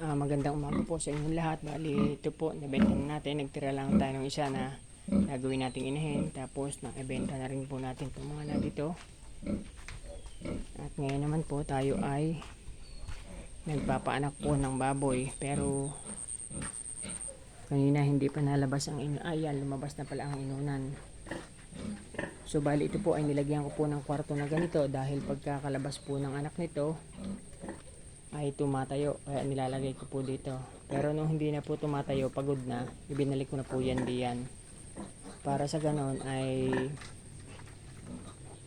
Magandang umaga po sa inyong lahat. Bali, ito po, nabenta na natin. Nagtira lang tayo ng isa na gagawin nating inahin. Tapos, nang-ibenta na rin po natin itong mga na dito. At ngayon naman po, tayo ay nagpapaanak po ng baboy. Pero, kanina hindi pa nalabas ang inunan. Ayan, lumabas na pala ang inunan. So, bali, ito po ay nilagyan ko po ng kwarto na ganito. Dahil pagkakalabas po ng anak nito, ay tumatayo, kaya nilalagay ko po dito. Pero nung hindi na po tumatayo, pagod na, ibinalik ko na po yan diyan para sa ganon ay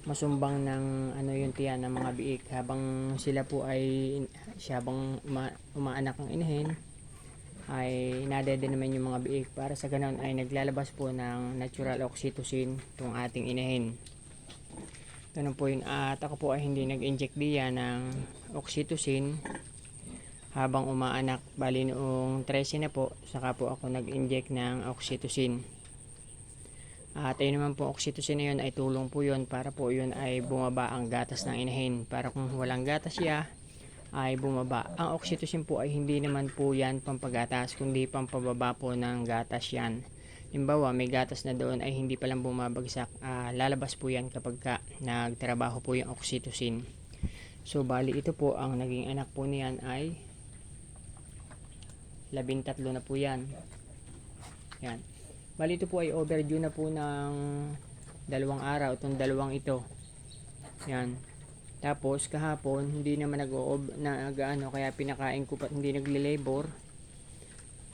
masumbang ng ano yung tiyan ng mga biik habang sila po ay habang umaanak ang inahin ay nadede naman yung mga biik, para sa ganon ay naglalabas po ng natural oxytocin itong ating inahin. Ganun po yun. At ako po ay hindi nag-inject diyan ng oxytocin habang umaanak. Bali noong 13 na po, saka po ako nag-inject ng oxytocin. At ayun naman po, oxytocin na yun ay tulong po yun para po yun ay bumaba ang gatas ng inahin. Para kung walang gatas siya, ay bumaba. Ang oxytocin po ay hindi naman po yan pampagatas, kundi pampababa po ng gatas yan. Halimbawa, may gatas na doon ay hindi palang bumabagsak, lalabas po yan kapag nagtrabaho po yung oxytocin. So, bali ito po, ang naging anak po niyan ay 13 na po yan. Yan. Bali ito po ay overdue na po ng 2 araw, itong dalawang ito. Yan. Tapos, kahapon, hindi naman nag-ano, kaya pinakain ko pa, hindi nagle-labor.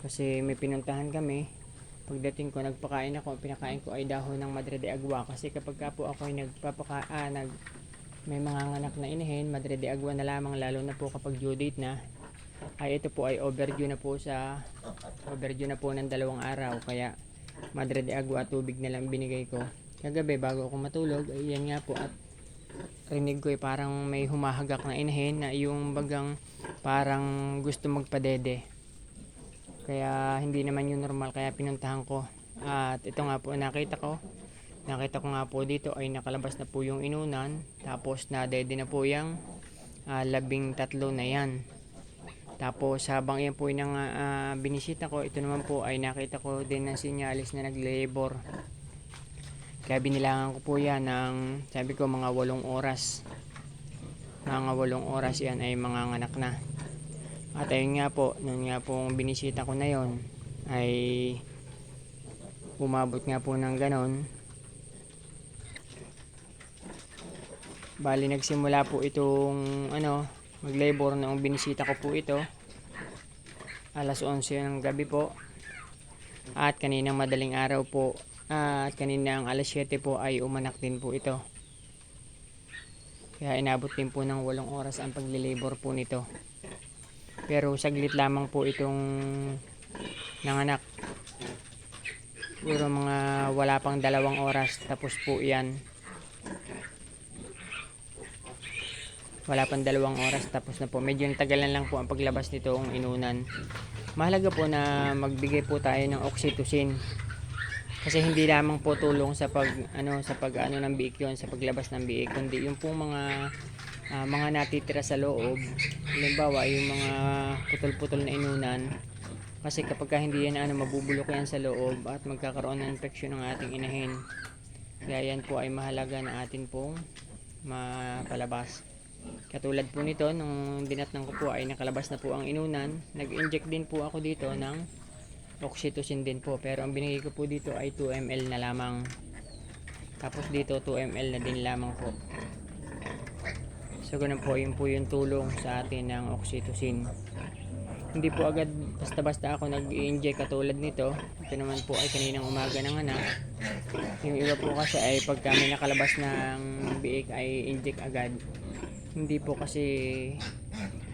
Kasi may pinuntahan kami. Pagdating ko, nagpakain ako, pinakain ko ay dahon ng Madre de Agua. Kasi kapag ka po ako ay may mga nganak na inahin, Madre de Agua na lamang, lalo na po kapag due date na, ay ito po ay overdue na po ng 2 araw. Kaya Madre de Agua at tubig na lang binigay ko. Kagabi bago ako matulog, ay yan nga po, at rinig ko ay parang may humahagak na inahin na yung bagang parang gusto magpadede. Kaya hindi naman yung normal, kaya pinuntahan ko. At ito nga po, nakita ko nga po dito ay nakalabas na po yung inunan. Tapos nadede na po yung 13 na yan. Tapos habang yan po yung binisita ko, ito naman po ay nakita ko din ng sinyalis na nagle-labor. Kaya binilangan ko po yan ng, sabi ko, mga 8 oras. Mga 8 oras yan ay mga nganak na. At ayun nga po, nung nga pong binisita ko na yon ay umabot nga po ng ganon. Bali nagsimula po itong mag-labor noong binisita ko po ito. Alas 11 ng gabi po. At kaninang madaling araw po, at kaninang alas 7 po ay umanak din po ito. Kaya inabot din po ng 8 oras ang pagli-labor po nito. Pero saglit lamang po itong nanganak. Puro mga wala pang 2 oras tapos po yan. Wala pang 2 oras tapos na po. Medyo natagalan lang po ang paglabas nitong inunan. Mahalaga po na magbigay po tayo ng oxytocin. Kasi hindi lamang po tulong sa ng biik yun, sa paglabas ng biik, kundi yung pong mga natitira sa loob. Halimbawa yung mga putol-putol na inunan, kasi kapag hindi yan mabubulok yan sa loob at magkakaroon ng infeksyon ng ating inahin. Kaya yan po ay mahalaga na atin pong mapalabas. Katulad po nito, nung dinatnan ko po ay nakalabas na po ang inunan. Nag-inject din po ako dito ng oxytocin din po, pero ang binigay ko po dito ay 2 ml na lamang. Tapos dito 2 ml na din lamang po. So ganun po, yun po yung tulong sa atin ng oxytocin. Hindi po agad basta-basta ako nag-i-inject katulad nito. Ito naman po ay kaninang umaga ng anak. Yung iba po kasi ay pagka may nakalabas ng biik ay inject agad. Hindi po kasi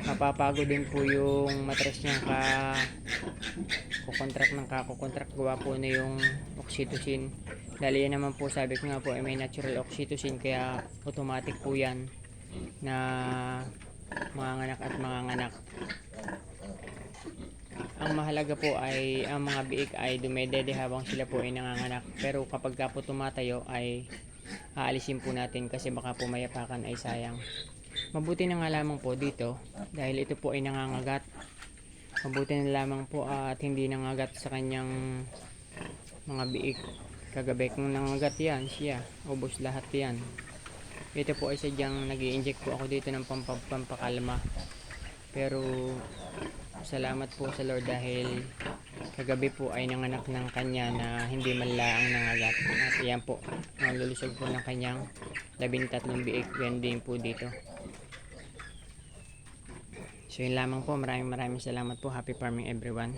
mapapagod din po yung matres niyang kukontract gawa po na yung oxytocin. Dahil yan naman po, sabi ko nga po ay may natural oxytocin, kaya automatic po yan na mga nganak at mga nganak. Ang mahalaga po ay ang mga biik ay dumedede habang sila po ay nanganganak. Pero kapag ka po tumatayo ay aalisin po natin kasi baka po mayapakan ay sayang. Mabuti na nga lamang po dito dahil ito po ay nangangagat. Mabuti na lamang po at hindi nangagat sa kanyang mga biik. Kagabi kung nangagat yan siya, ubos lahat yan. Ito po ay sadyang nag-i-inject po ako dito ng pampakalma. Pero salamat po sa Lord dahil kagabi po ay nanganak ng kanya na hindi man lang nangagat. At yan po, lulusog po ng kanyang 13 biik. Yan din po dito. So yun lamang po. Maraming salamat po. Happy farming everyone.